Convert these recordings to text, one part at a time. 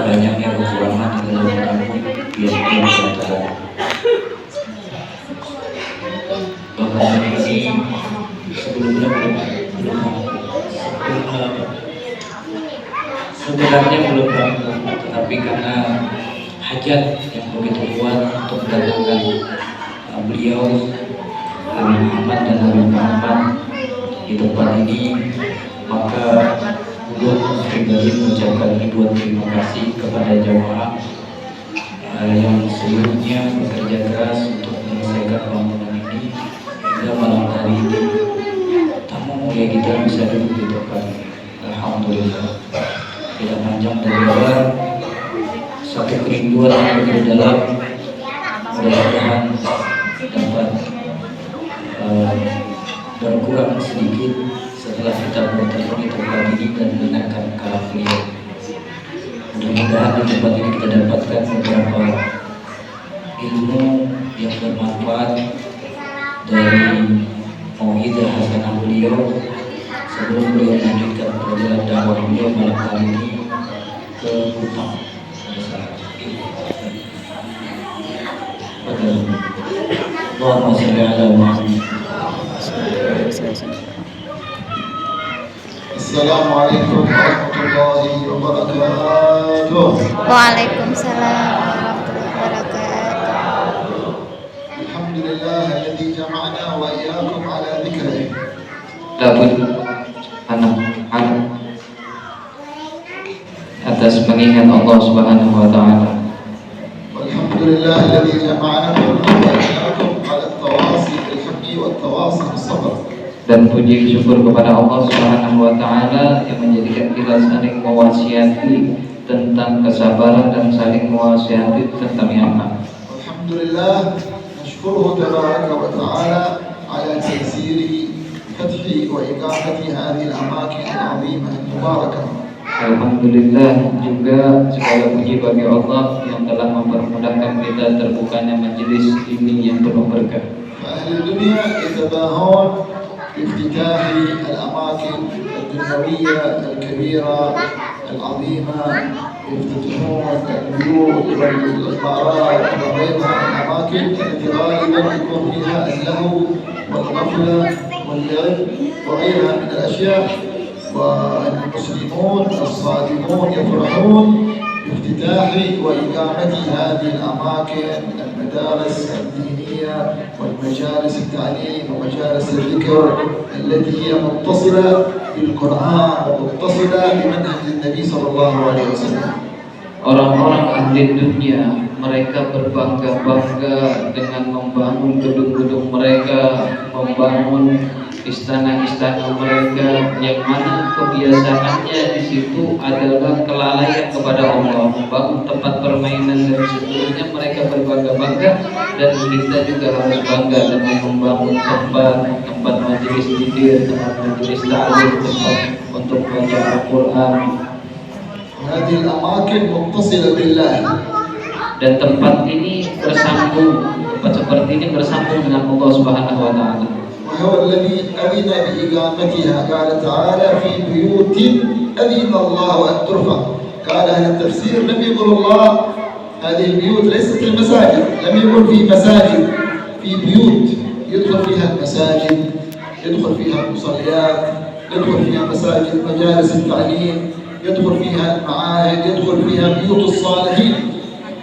banyaknya kekurangan di dalam menyambut biasanya masyarakat. Bahkan ini sebelumnya sebenarnya belum mampu, tetapi karena hajat yang begitu kuat untuk mendatangkan beliau Habib Muhammad dan Habib Muhammad di tempat ini, maka Guru pribadi mengucapkan ribuan terima kasih kepada jamaah yang sebelumnya bekerja keras untuk menyelesaikan bangunan ini hingga malam hari ini tamu mulia kita bisa duduk di tempat ini. Alhamdulillah. Tidak panjang dan lebar, satu kerinduan yang begitu dalam, mudah-mudahan dapat berkurang sedikit setelah kita bertemu di tempat ini dan mendengarkan kalam beliau. Mudah-mudahan di tempat ini kita dapatkan beberapa ilmu yang bermanfaat dari mau'izah hasanah beliau sebelum beliau melanjutkan perjalanan dakwah beliau malam kali ini ke Kupang. Allahumma shalli ala Muhammad. Assalamualaikum warahmatullahi wabarakatuh. Waalaikumsalam warahmatullahi wabarakatuh. Alhamdulillah alladzi jama'ana wa iyyakum ala dzikrih. Dapat anak atas mengingat Allah Subhanahu wa taala. Alhamdulillah alladzi jama'ana wa iyyakum ala at-tawasi bil haqqi wat tawasi bis sabr. Dan puji syukur kepada Allah Subhanahu wa taala yang menjadikan kita saling mewasiati tentang kesabaran dan saling mewasiati tentang yang aman. Alhamdulillah nashkuruhu tabaraka wa ta'ala ala taysiri fathi wa iqamati hadhihi al-amakin al-'azimah al-mubarakah. Alhamdulillah, juga segala puji bagi Allah yang telah mempermudahkan kita terbukanya majelis ini yang penuh berkah. Ahli dunia yatabahun بافتتاح الأماكن الدنيوية الكبيرة العظيمة، يفتتحون البيوت والعمارات وغيرها من الأماكن التي غالبا يكون فيها اللهو والغفلة واللعب وغيرها من الأشياء، والمسلمون الصادقون يفرحون بافتتاح وإقامة هذه الأماكن المدارس الدينية والمجالس التعليم ومجالس الذكر التي هي متصلة بالقرآن ومتصلة بمنهج النبي صلى الله عليه وسلم. Orang-orang ahli dunia mereka berbangga-bangga dengan membangun gedung-gedung mereka, membangun istana-istana mereka, yang mana kebiasaannya di situ adalah kelalaian kepada Allah, membangun tempat permainan dan seterusnya. Mereka berbangga-bangga, dan kita juga harus bangga dengan membangun tempat majelis zikir, tempat majelis ta'lim, tempat untuk baca Al-Quran. هذه الأماكن متصلة بالله. Dan tempat ini bersambung, tempat seperti ini bersambung dengan Allah Subhanahu wa taala. وهو الذي أذن بإقامتها، قال تعالى في بيوت أذن الله أن ترفع. قال أهل التفسير لم يقل الله هذه البيوت ليست المساجد، لم يقل في مساجد، في بيوت يدخل فيها المساجد، يدخل فيها المصليات، يدخل فيها مساجد مجالس التعليم، يدخل فيها المعاهد، يدخل فيها بيوت الصالحين،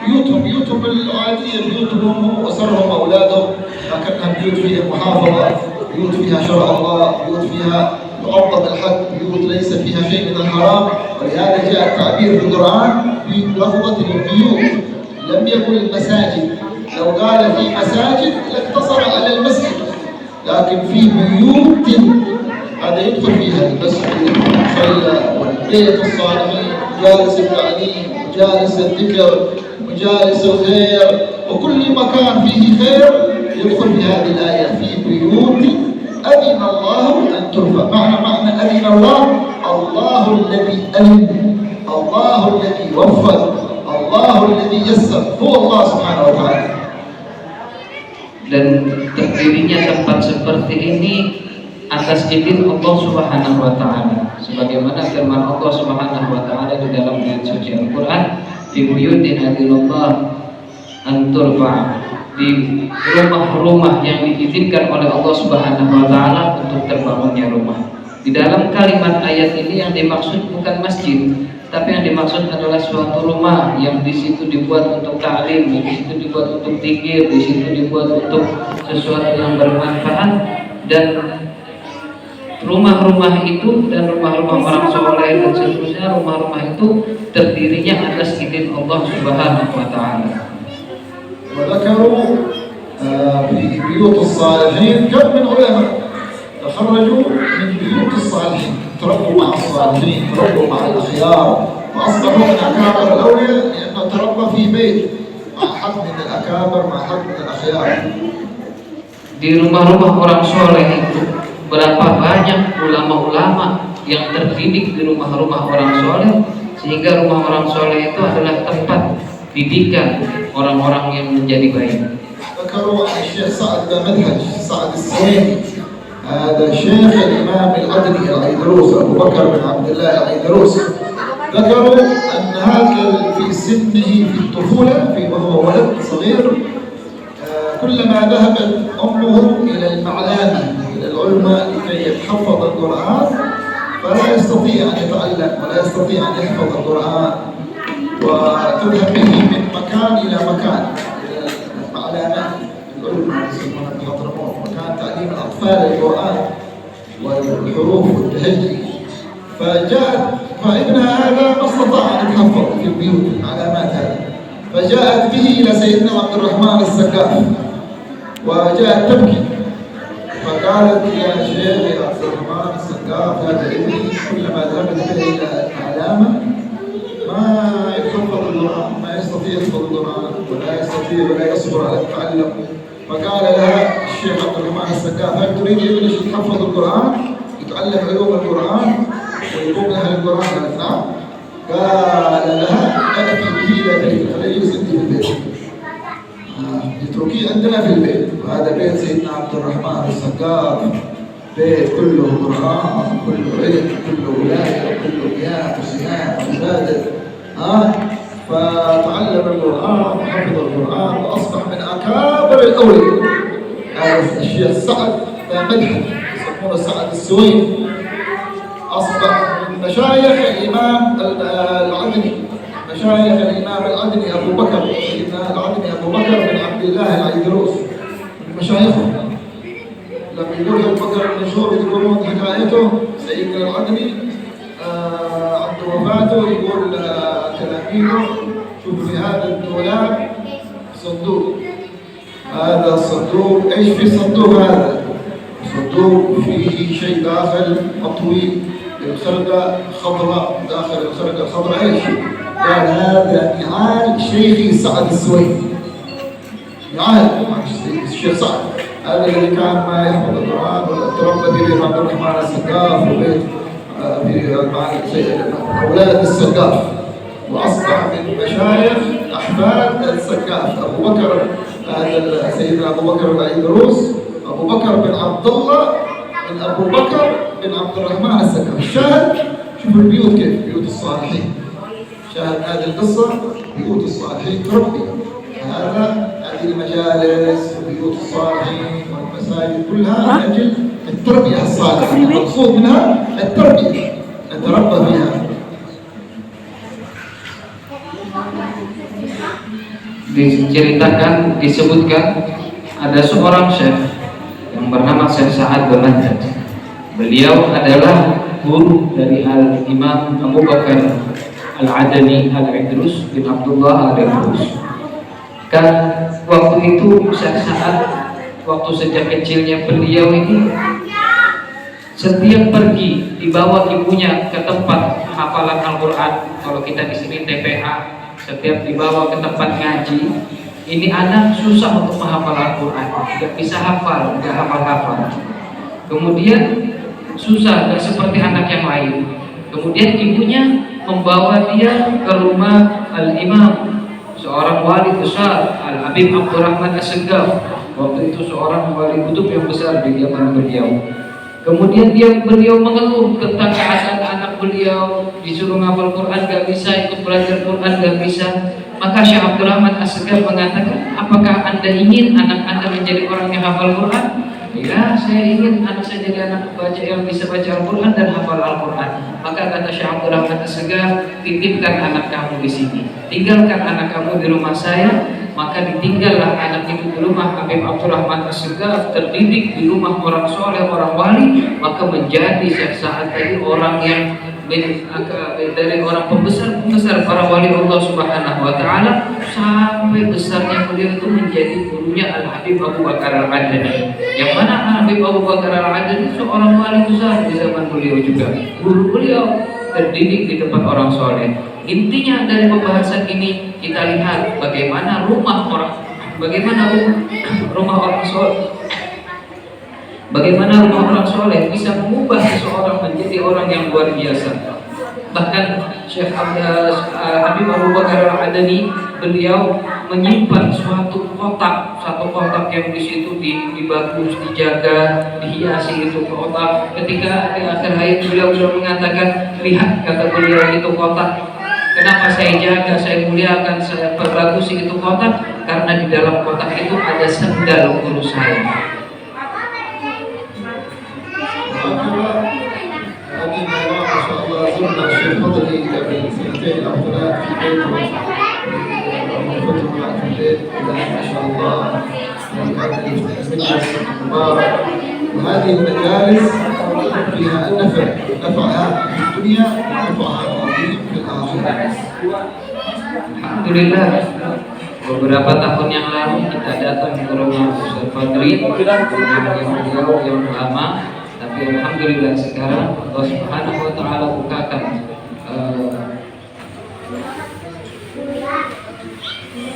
بيوتهم العادية، بيوتهم وأسرهم أولادهم، لكنها بيوت فيها محافظة، بيوت فيها شرع الله، بيوت فيها يعظم الحق، بيوت ليس فيها شيء من الحرام. ولهذا جاء التعبير في القرآن بلفظة البيوت، لم يقل المساجد. لو قال في مساجد لاقتصر على المسجد، لكن في بيوت هذا يدخل فيها المسجد والمصلى والبيت الصالحين، مجالس التعليم، مجالس الذكر، مجالس الخير، وكل مكان فيه خير يدخل في هذه الآية في بيوت أذن الله أن ترفع. معنى أذن الله، الله الذي أذن، الله الذي وفق، الله الذي يسر، هو الله سبحانه وتعالى. Dan terdirinya tempat seperti ini atas izin Allah Subhanahu wa taala. Sebagaimana firman Allah Subhanahu wa taala di dalam ayat suci Al-Qur'an, "Fi buyutin adillallah an turfa", di rumah-rumah yang diizinkan oleh Allah Subhanahu wa taala untuk terbangunnya rumah. Di dalam kalimat ayat ini yang dimaksud bukan masjid, tapi yang dimaksud adalah suatu rumah yang di situ dibuat untuk ta'lim, di situ dibuat untuk zikir, di situ dibuat untuk sesuatu yang bermanfaat. Dan rumah-rumah itu dan rumah-rumah orang soleh dan seterusnya, rumah-rumah itu terdirinya atas izin Allah Subhanahu wa taala. وذكروا في بيوت الصالحين كم من علماء تخرجوا من بيوت الصالحين، تربوا مع الصالحين، تربوا مع الأخيار، وأصبحوا من أكابر الأولياء لأنه تربى في بيت مع حد من الأكابر، مع حد من الأخيار. Di rumah-rumah orang soleh itu berapa banyak ulama-ulama yang terdidik di rumah-rumah orang soleh, sehingga rumah orang soleh itu adalah tempat didikan orang-orang yang menjadi baik. ذكروا عن الشيخ سعد بن مدهج سعد السويني، هذا شيخ الإمام العدني العيدروس أبو بكر بن عبد الله العيدروس. ذكروا أن هذا في سنه في الطفولة وهو ولد صغير، كلما ذهبت أمه إلى المعلمة إلى العلماء لكي يتحفظ القرآن فلا يستطيع أن يتعلم ولا يستطيع أن يحفظ القرآن، وتذهب به من مكان إلى مكان، إلى المعلمة العلماء يسمونها بحضرموت، مكان تعليم الأطفال القرآن والحروف والتهجي. فابنها هذا ما استطاع أن يتحفظ في البيوت العلامات هذه، فجاءت به إلى سيدنا عبد الرحمن السقاف وجاءت تبكي، فقالت: يا شيخ يا عبد الرحمن السقاف، هذا ابني كلما ذهبت به إلى العلامة ما يتحفظ القرآن، ما يستطيع يحفظ القرآن ولا يستطيع ولا يصبر على التعلم. فقال لها الشيخ عبد الرحمن السقاف: هل تريد ابنك يتحفظ القرآن، يتعلم علوم القرآن ويقوم لها القرآن؟ قالت: نعم. قال لها: أتي به إلى بيت، خليه يجلس عندي في البيت، اتركيه عندنا في البيت. وهذا بيت سيدنا عبد الرحمن السقاف، بيت كله قرآن، كله علم، كله ولاية، كله قيام وصيام وعبادة. فتعلم القرآن وحفظ القرآن وأصبح من أكابر الأولياء. هذا الشيخ سعد بن مدحج يسمونه سعد السويني، أصبح من مشايخ الإمام العدني، مشايخ الإمام العدني أبو بكر، سيدنا العدني أبو بكر بن عبد الله العيدروس من مشايخه. لما يقول أبو بكر المشهور يقولون حكايته سيدنا العدني عند وفاته يقول تلاميذه: شوفوا في هذا الدولاب صندوق، هذا الصندوق ايش في الصندوق؟ هذا صندوق فيه شيء داخل مطوي، الخرقة خضراء، داخل الخرقة خضراء ايش؟ قال: هذا نعال شيخي سعد السويني، نعال الشيخ سعد، هذا الذي كان ما يحفظ القرآن وتربى في بيت عبد الرحمن السقاف وبيت في أولاد السقاف، وأصبح من مشايخ أحفاد السقاف. أبو بكر هذا سيدنا أبو بكر العيدروس، أبو بكر بن عبد الله من أبو بكر بن عبد الرحمن السقاف. الشاهد شوفوا البيوت كيف، بيوت الصالحين. شاهد هذه القصة، بيوت الصالحين تربي. هذه المجالس وبيوت الصالحين والمساجد كلها من أجل التربية الصالحة، المقصود منها التربية، نتربى بها. Diceritakan, disebutkan ada seorang syekh yang bernama Syekh Sa'ad bin Mudhaj. Beliau adalah guru dari Al-Imam Abu Bakar Al-Adani Al-Idrus bin Abdullah Al-Idrus. Kan waktu itu Syekh Sa'ad, waktu sejak kecilnya beliau ini setiap pergi dibawa ibunya ke tempat hafalan Al-Quran. Kalau kita di sini TPA, setiap dibawa ke tempat ngaji, ini anak susah untuk menghafal Al-Quran, nggak bisa hafal, nggak hafal-hafal. Kemudian susah, nggak seperti anak yang lain. Kemudian ibunya membawa dia ke rumah Al-Imam, seorang wali besar, Al-Habib Abdurrahman As-Segaf. Waktu itu seorang wali kutub yang besar di zaman beliau. Kemudian beliau mengeluh tentang keadaan anak beliau, disuruh ngapal Quran gak bisa, ikut belajar Quran gak bisa. Maka Syekh Abdurrahman As-Segar mengatakan, apakah Anda ingin anak Anda menjadi orang yang hafal Quran? Ya, saya ingin anak saya jadi anak baca yang bisa baca Al-Quran dan hafal Al-Quran. Maka kata Syekh Abdurrahman As-Segar, titipkan anak kamu di sini, tinggalkan anak kamu di rumah saya. Maka ditinggallah anak itu di rumah Habib Abdurrahman As-Segar, terdidik di rumah orang soleh, orang wali. Maka menjadi saat tadi orang yang dari orang pembesar para wali Allah Subhanahu wa Ta'ala, sampai besarnya beliau itu menjadi gurunya Al-Habib Abu Bakar Al-Adani. Yang mana Habib Abu Bakar Al-Adani seorang wali besar di zaman beliau juga. Guru beliau terdidik di tempat orang soleh. Intinya dari pembahasan ini kita lihat bagaimana rumah orang soleh bisa mengubah seseorang menjadi orang yang luar biasa. Bahkan Syekh Habib Abu Bakar Al-Adani, beliau menyimpan satu kotak yang di situ dibagus, dijaga, dihiasi itu kotak. Ketika di akhir hayat beliau mengatakan, lihat kata beliau itu kotak. Kenapa saya jaga, saya muliakan, saya perbagusi itu kotak? Karena di dalam kotak itu ada sendal guru saya. زرنا الشيخ فضلي قبل سنتين او ثلاث في بيته وفتح في البيت ما شاء الله مجلس مبارك. وهذه المجالس فيها نفعها في الدنيا ونفعها عظيم في الاخره. Alhamdulillah, beberapa tahun yang lalu kita datang ke rumah Ustaz Fadri yang lama. Tapi alhamdulillah sekarang Allah Subhanahu wa Ta'ala bukakan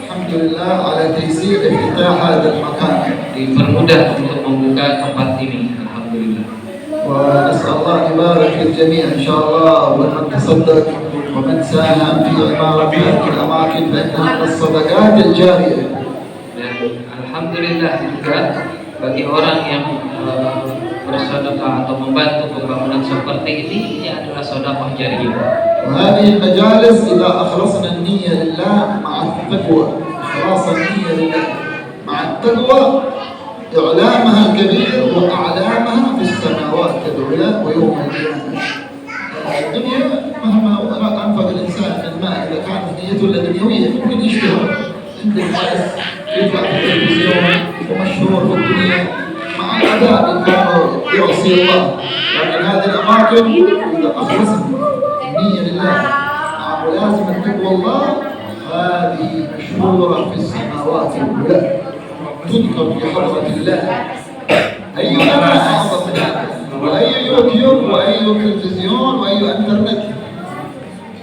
alhamdulillah ala taysir iftitah hadha al-makan, dipermudah untuk membuka tempat ini. Alhamdulillah. Wa nas'alullah ibarak lil jami' insyaallah wa man tasaddaq wa man saham fi imarat hadhihi al-amakin fa innaha as-sadaqat al-jariyah. Dan alhamdulillah juga bagi orang yang bersedekah atau membantu pembangunan seperti ini adalah sedekah jariyah. وهذه المجالس إذا أخلصنا النية لله مع التقوى، إخلاص النية لله مع التقوى، إعلامها الكبير وأعلامها في السماوات كالعلا ويوم القيامة. الدنيا مهما أنفق الإنسان من المال إذا كانت نيته دنيوية ممكن يشتهر عند الناس، يطلع في التلفزيون ومشهور في الدنيا مع العذاب إن كانوا يعصي الله. لكن هذه الأماكن إذا أخلصنا النية لله مع ملازمة تقوى الله، هذه مشهورة في السماوات العلى، تذكر في حضرة الله. أي أمر أعظم من هذا؟ وأي يوتيوب وأي تلفزيون وأي إنترنت؟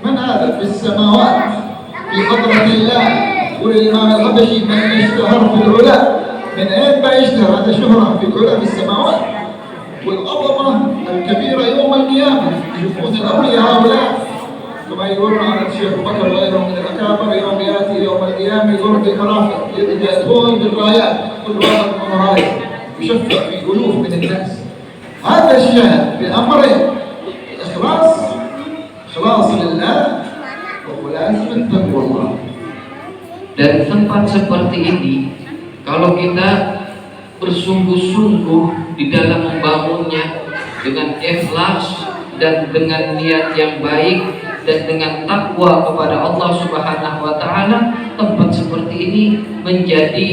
من هذا في السماوات في حضرة الله؟ يقول الإمام الحبشي من اشتهر في العلا. من أين ما يشتهر؟ هذا شهرة في العلا في السماوات. والعظمة الكبيرة يوم القيامة يشوفون الأولياء هؤلاء كما يقولون عن الشيخ بكر وغيره من الأكابر، يوم يأتي يوم القيامة يقول بالمرافق يدخل بالرايات، كل واحد من راية يشفع في ألوف من الناس. هذا الشهر بأمرين: إخلاص لله وملازمة تقوى الله. Dan tempat seperti ini, kalau kita bersungguh-sungguh di dalam membangunnya dengan ikhlas dan dengan niat yang baik dan dengan takwa kepada Allah Subhanahu wa Ta'ala, tempat seperti ini menjadi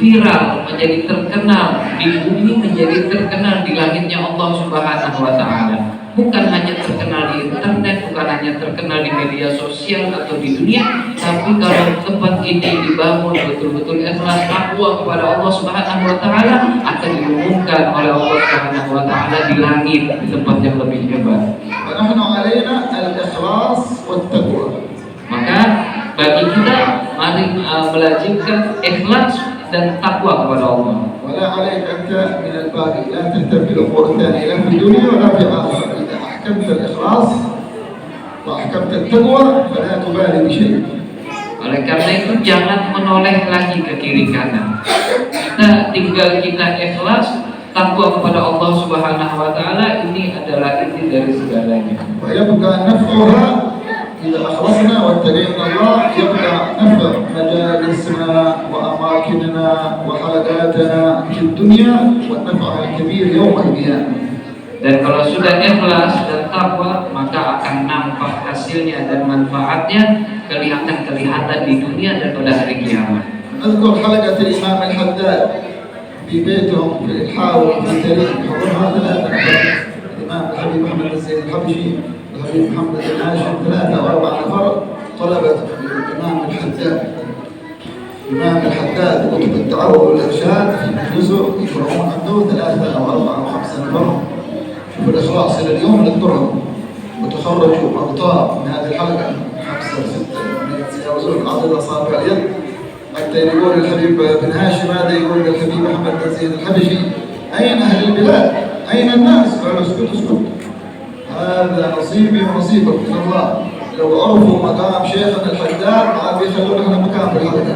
viral, menjadi terkenal di bumi, menjadi terkenal di langitnya Allah Subhanahu wa Ta'ala. Bukan hanya terkenal di internet, bukan hanya terkenal di media sosial atau di dunia, tapi kalau tempat ini dibangun betul-betul ikhlas takwa kepada Allah Subhanahu wa Ta'ala, akan diumumkan oleh Allah Subhanahu wa Ta'ala di langit, di tempat yang lebih hebat. Maka bagi kita mari melazimkan ikhlas dan takwa kepada Allah. ولا عليك أنت من الباقي، لا تهتم بالأمور الثانية لا في الدنيا ولا في الآخرة. إذا أحكمت الإخلاص وأحكمت التقوى فلا تبالي بشيء. Oleh karena itu jangan menoleh lagi ke kiri kanan. Kita tinggal kita ikhlas, takwa kepada Allah Subhanahu wa taala ini adalah inti dari segalanya. ويبقى نفعها إذا أخلصنا واتقينا الله، يبقى نفع مجالسنا وأماكننا وحلقاتنا في الدنيا والنفع الكبير يوم القيامة. Dan kalau sudah ikhlas dan takwa, maka akan nampak hasilnya dan manfaatnya kelihatan di dunia dan pada hari kiamat. نذكر حلقة الإمام الحداد في بيتهم في الحاوي في تاريخ حضرها 3 نفر، الإمام الحبيب محمد الزين الحبشي، الحبيب محمد الهاشم، 3 أو 4 نفر طلبة الإمام الحداد. الإمام الحداد كتب الدعوة والإرشاد في مجلسه يقرؤون عنده 3 أو 4 أو 5 نفر. شوف الإخلاص إلى اليوم نذكرهم، وتخرجوا أبطال من هذه الحلقة 5 أو 6 يتجاوزون عدد أصابع اليد، حتى يقول الحبيب بن هاشم هذا يقول للحبيب محمد بن زيد الحبشي: أين أهل البلاد؟ أين الناس؟ قالوا اسكت اسكت، هذا نصيبي ونصيبك من الله. لو عرفوا مقام شيخنا الحداد عاد بيخلون لنا مكان في الحلقة،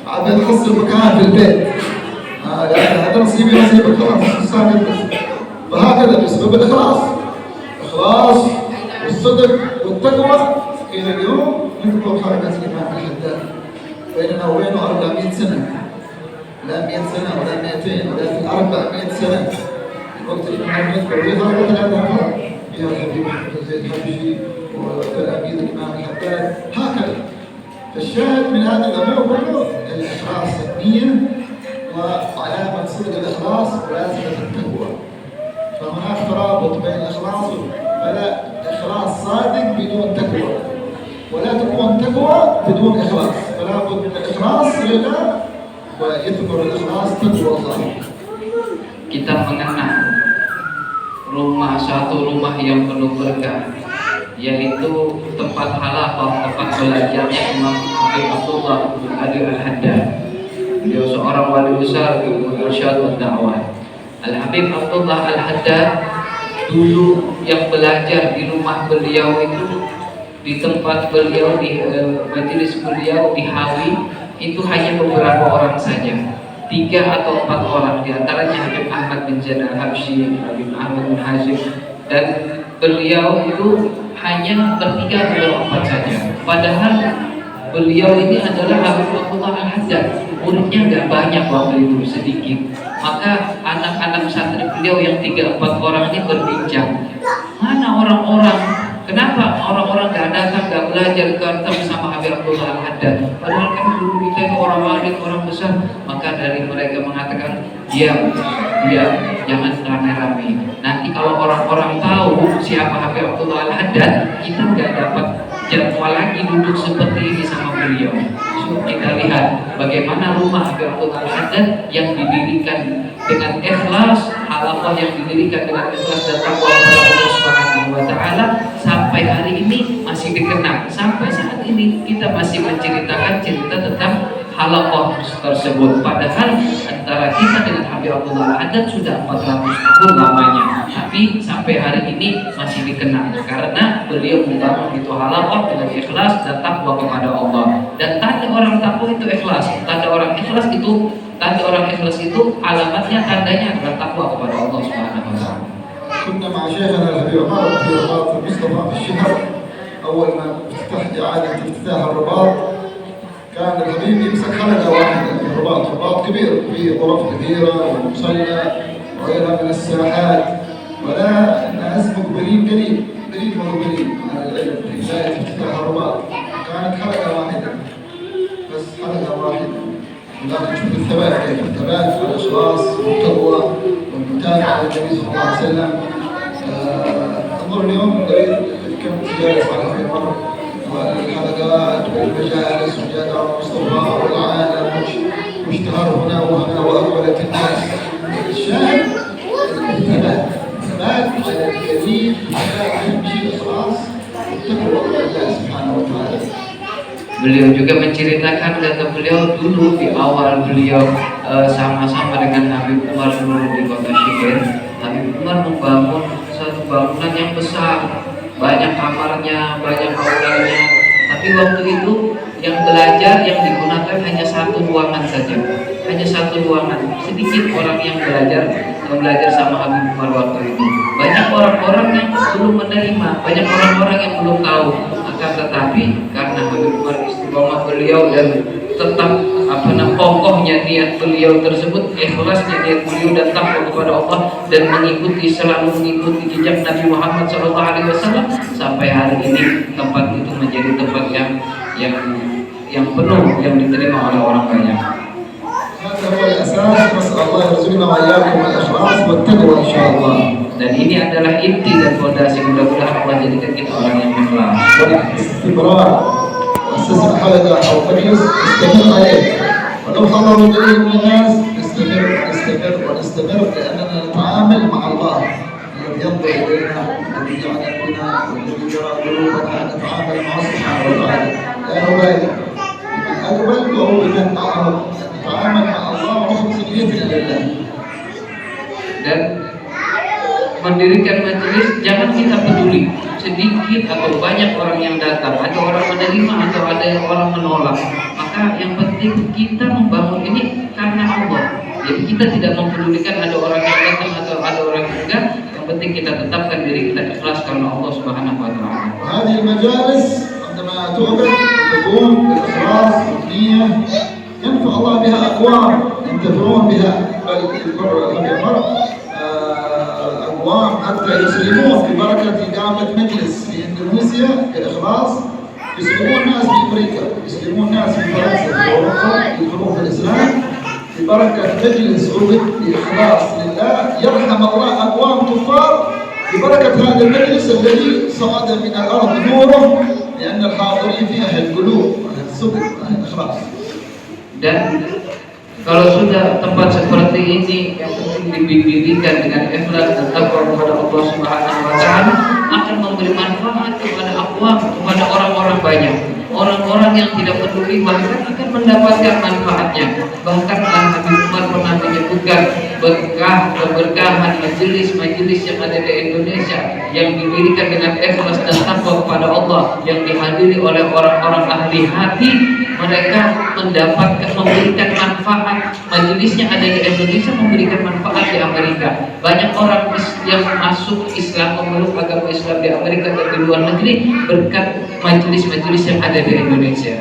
عاد بنحصل مكان في البيت. هذا نصيبي ونصيبك، خلاص ساكت. فهكذا بسبب الإخلاص والصدق والتقوى إلى اليوم نذكر حلقة الإمام الحداد. بيننا وبينه 400 سنة، لا 100 سنة ولا 200 ولا 400 سنة. الوقت اللي نحن نذكر فيه حلقة 3 نفر فيها الحبيب محمد زيد الحبشي وتلاميذ الإمام الحداد، هكذا. فالشاهد من هذا الأمور كله الإخلاص، النية، وعلامة صدق الإخلاص ولازمة التقوى. فهناك ترابط بين الإخلاص، فلا إخلاص صادق بدون تقوى، ولا تكون تقوى بدون إخلاص. فلا بد من الإخلاص لله ويذكر الإخلاص تقوى الله. Kita mengenal satu rumah yang penuh berkah, yaitu tempat halaqah, tempat belajarnya Imam Habib Abdullah bin Ali Al-Haddad. Beliau seorang wali besar ilmu irsyad dan dakwah. Al-Habib Abdullah Al-Haddad dulu yang belajar di rumah beliau itu, di tempat beliau, di majelis beliau di Hawi itu hanya beberapa orang saja, 3 atau 4 orang, di antaranya Habib Ahmad bin Zaid Al-Habsyi, Habib Ahmad bin Hazim, dan beliau itu hanya bertiga atau 4 saja. Padahal beliau ini adalah Habib Abdullah Al-Haddad, muridnya nggak banyak waktu itu, sedikit. Maka anak-anak santri beliau yang 3-4 orang ini berbincang, mana orang-orang, kenapa orang-orang nggak datang, nggak belajar ketemu sama Habib Abdullah Al-Haddad, padahal kan dulu kita itu orang alim, orang besar. Maka dari mereka mengatakan, diam, jangan rame-rame. Nanti kalau orang-orang tahu siapa Habib Abdullah Al-Haddad, kita nggak dapat jadwal lagi duduk seperti ini sama beliau. So, kita lihat bagaimana rumah Habib Abdullah Al-Haddad yang didirikan dengan ikhlas, halaqah yang didirikan dengan ikhlas dan takwa kepada Allah Subhanahu wa taala, sampai hari ini masih dikenang. Sampai saat ini kita masih menceritakan cerita tentang halaqah tersebut. Padahal antara kita dengan Habib Abdullah Al-Haddad sudah 400 tahun lamanya, tapi sampai hari ini masih dikenang karena beliau membangun itu halaqah dengan ikhlas dan takwa kepada Allah. Dan tanda orang takwa itu ikhlas, tanda orang ikhlas itu alamatnya, tandanya adalah takwa kepada Allah Subhanahu wa taala. كنا مع شيخنا الحبيب عمر في رباط المصطفى في الشهر، أول ما افتتح إعادة افتتاح الرباط كان الحبيب يمسك حلقة واحدة في الرباط، رباط كبير فيه غرف كثيرة ومصلى وغيرها من الساحات، ولا الناس مقبلين قليل مقبلين على العلم في بداية افتتاح الرباط. كانت حلقة واحدة بس، حلقة واحدة، ولكن شوف الثبات، كيف الثبات والإخلاص والتقوى والمتابعة للنبي صلى الله عليه وسلم. انظر اليوم نريد كم تجالس على هذه المرة، والحلقات والمجالس وجاء مصطفى والعالم واشتهر هنا وهنا وأقبلت الناس. الشاهد الثبات على الكريم، على أهم شيء الإخلاص والتقوى لله سبحانه وتعالى. Beliau juga menceritakan, kata beliau, dulu di awal beliau sama-sama dengan Habib Umar dulu di kota Syekh. Habib Umar membangun satu bangunan yang besar, banyak kamarnya, banyak aulanya, Tapi waktu itu yang belajar yang digunakan hanya satu ruangan saja, hanya satu ruangan. Sedikit orang yang belajar sama Habib Umar waktu itu. Banyak orang-orang yang belum menerima, banyak orang-orang yang belum tahu. Akan tetapi karena Habib Umar istiqomah beliau dan tetap kokohnya niat beliau tersebut, ikhlasnya niat beliau dan takwa kepada Allah dan selalu mengikuti jejak Nabi Muhammad SAW, sampai hari ini tempat itu menjadi tempat yang penuh, yang diterima oleh orang banyak. هذا هو الأساس. نسأل الله يرزقنا وإياكم الإخلاص والتقوى إن شاء الله. Dan ini adalah inti dan fondasi, mudah-mudahan Allah jadikan kita orang yang ikhlas. والاستمرار. أسسنا حلقة أو مجلس نستمر عليه، ولو حضروا إليه من الناس نستمر لأننا نتعامل مع الله الذي ينظر إلينا، الذي يعلمنا والذي يرى قلوبنا، نتعامل معه سبحانه وتعالى. لا نبالي بمن أقبل وهو بمن أعرض، نتعامل مع الله ونخلص نيتنا لله. Dan mendirikan majelis, jangan kita peduli sedikit atau banyak orang yang datang, ada orang menerima atau ada orang menolak. Maka yang penting kita membangun ini karena Allah. Jadi kita tidak mempedulikan ada orang yang datang atau ada orang yang enggak. Yang penting kita tetapkan diri kita ikhlas karena Allah Subhanahu wa taala. هذه المجالس عندما تعبد تقوم بالإخلاص والنية ينفع الله بها أقوام ينتفعون بها، بل يذكر الأمر أقوام حتى يسلمون ببركة إقامة مجلس في إندونيسيا بالإخلاص، يسلمون ناس في أمريكا، يسلمون ناس في فرنسا، في أوروبا، يدخلون في الإسلام ببركة مجلس عبد بإخلاص لله. يرحم الله أقوام كفار ببركة هذا المجلس الذي صعد من الأرض نوره، لأن الحاضرين فيه أهل قلوب، أهل صدق، أهل إخلاص. Dan kalau sudah tempat seperti ini yang penting didirikan dengan ikhlas dan takwa kepada Allah Subhanahu wa taala, akan memberi manfaat kepada aqwam, kepada orang-orang banyak. Orang-orang yang tidak peduli bahkan akan mendapatkan manfaatnya. Bahkan Habib Umar pernah menyebutkan keberkahan majelis-majelis yang ada di Indonesia yang didirikan dengan ikhlas dan takwa kepada Allah, yang dihadiri oleh orang-orang ahli hati, mereka memberikan manfaat. Majelisnya ada di Indonesia, memberikan manfaat di Amerika. Banyak orang yang masuk Islam, memeluk agama Islam di Amerika dan di luar negeri berkat majelis-majelis yang ada di Indonesia.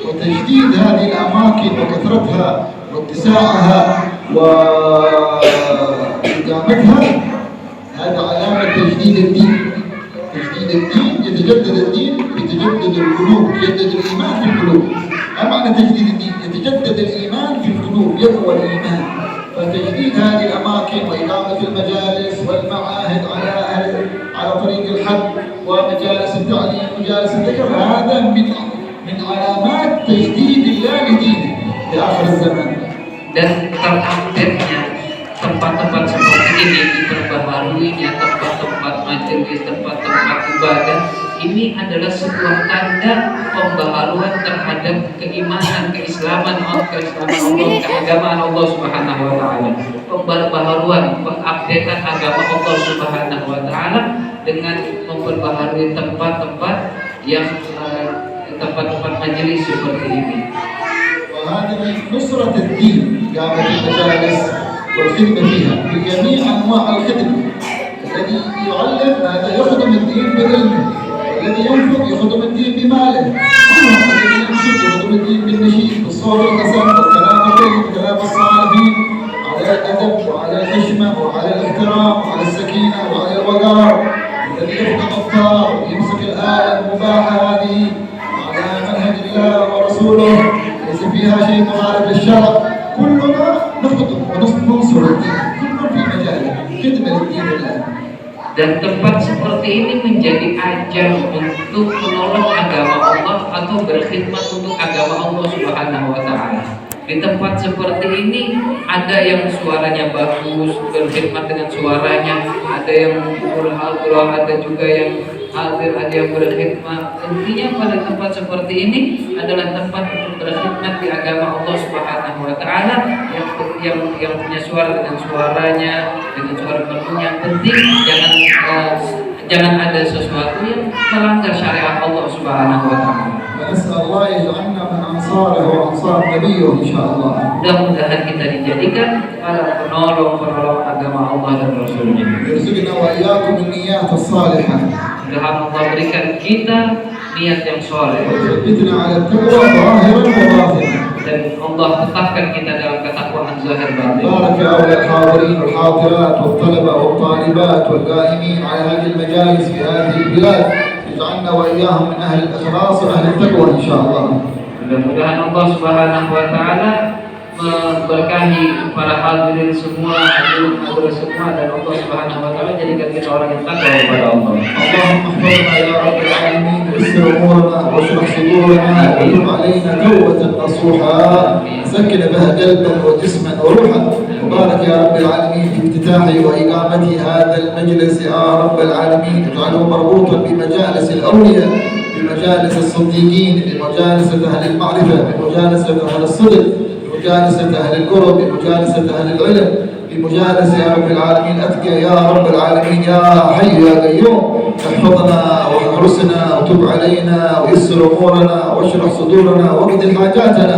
وتجديد هذه الأماكن وكثرتها واتساعها وإقامتها هذا علامة تجديد الدين. تجديد الدين، يتجدد الدين بتجدد القلوب، يتجدد الإيمان في القلوب. ما معنى تجديد الدين؟ يتجدد الإيمان في القلوب، يقوى الإيمان. فتجديد هذه الأماكن وإقامة المجالس والمعاهد على طريق الحق ومجالس التعليم ومجالس الذكر، هذا من علامات تجديد الله لدينه في آخر الزمان. Dan terupdate-nya tempat-tempat seperti ini, diperbaharuinya tempat-tempat majelis, tempat-tempat ibadah, ini adalah sebuah tanda pembaharuan terhadap keimanan, keislaman Allah, keagamaan Allah Subhanahu wa taala. Pembaharuan, pengupdatean agama Allah Subhanahu wa taala dengan memperbaharui tempat-tempat yang tempat-tempat majelis seperti ini. وهذه نصرة الدين، إقامة المجالس والخدمة فيها بجميع أنواع الخدمة. الذي يعلم هذا يخدم الدين بعلمه، الذي ينفق يخدم الدين بماله، الذي ينشد يخدم الدين بالنشيد، بالصوت الحسن والكلام الطيب، كلام الصالحين، على الأدب وعلى الحشمة وعلى الاحترام وعلى السكينة وعلى الوقار. الذي يخدم الطار ويمسك الآلة المباحة هذه على منهج الله ورسوله، ليس فيها شيء مخالف للشرع. كلنا نخدم وننصر الدين، كلنا في مجاله خدمة للدين الله. Dan tempat seperti ini menjadi ajang untuk menolong agama Allah atau berkhidmat untuk agama Allah Subhanahu wa taala. Di tempat seperti ini ada yang suaranya bagus, berkhidmat dengan suaranya, ada yang berhadir, ada juga yang hadir, ada yang berkhidmat. Intinya pada tempat seperti ini adalah tempat untuk berkhidmat di agama Allah Subhanahu wa taala, yang punya suara dengan suaranya, dengan suara penuh. Yang penting jangan ada sesuatu yang melanggar syariat Allah Subhanahu wa taala. ونسأل الله يجعلنا من أنصاره وأنصار نبيه إن شاء الله. Mudah-mudahan kita dijadikan para penolong agama Allah dan Rasulnya. يرزقنا وإياكم النيات الصالحة. Mudah-mudahan Allah berikan kita niat yang soleh. ويثبتنا على التقوى ظاهرا وباطنا. Dan Allah tetapkan kita dalam ketakwaan zahir batin. بارك يا أولى الحاضرين والحاضرات والطلبة والطالبات والقائمين على هذه المجالس في هذه البلاد. اجعلنا وإياهم من أهل الإخلاص وأهل التقوى إن شاء الله. Mudah-mudahan Allah Subhanahu wa taala memberkahi para hadirin semua, hadirin semua, dan Allah Subhanahu wa taala jadikan kita orang yang takwa kepada Allah. اللهم احفظنا يا رب العالمين ويسر امورنا واشرح صدورنا وتب علينا توبة نصوحا سكن بها قلبا وجسما وروحا. وبارك يا رب العالمين في افتتاح واقامة هذا المجلس يا رب العالمين، اجعله مربوطا بمجالس الاولياء، بمجالس الصديقين، بمجالس اهل المعرفة، بمجالسة اهل الصدق، بمجالسة أهل القرب، بمجالسة أهل العلم، بمجالسة يا رب العالمين أتقى يا رب العالمين يا حي يا قيوم. احفظنا واحرسنا وتب علينا ويسر أمورنا واشرح صدورنا واقض حاجاتنا.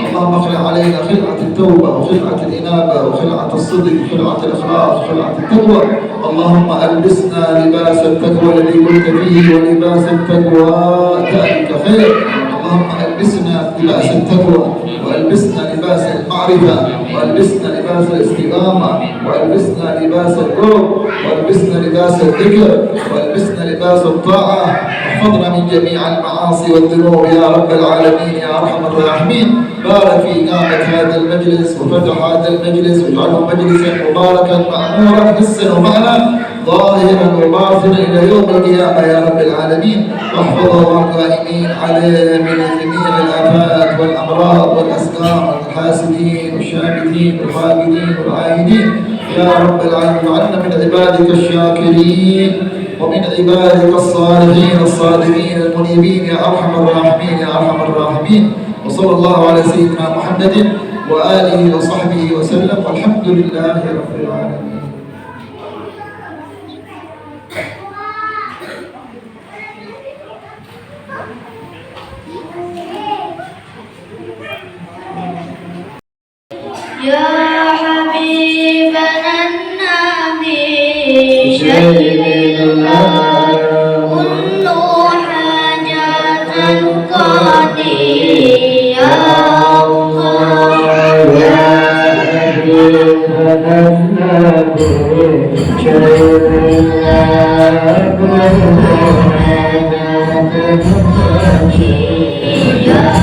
اللهم اخلع علينا خلعة التوبة وخلعة الإنابة وخلعة الصدق وخلعة الإخلاص وخلعة التقوى. اللهم ألبسنا لباس التقوى الذي قلت فيه ولباس التقوى ذلك خير. اللهم ألبسنا لباس التقوى وألبسنا لباس المعرفة وألبسنا لباس الاستقامة وألبسنا لباس القرب وألبسنا لباس الذكر وألبسنا لباس الطاعة. احفظنا من جميع المعاصي والذنوب يا رب العالمين يا أرحم الراحمين. بارك في إقامة هذا المجلس وفتح هذا المجلس واجعله مجلسا مباركا مأمورا حسا ومعنى ظاهرا وباطنا إلى يوم القيامة يا رب العالمين. واحفظه القائمين عليه من جميع الآفات والأمراض والأسقام والحاسدين والشامتين والحاقدين والعائدين يا رب العالمين. واجعلنا من عبادك الشاكرين ومن عبادك الصالحين الصادقين المنيبين يا أرحم الراحمين يا أرحم الراحمين. وصلى الله على سيدنا محمد وآله وصحبه وسلم والحمد لله رب العالمين. يا حبيبنا النبي شهدنا كل حاجة قضي يا الله يا حبيبنا النبي شهدنا كل حاجة قضي يا الله يا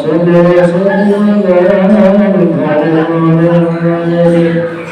صل وسلم على محمد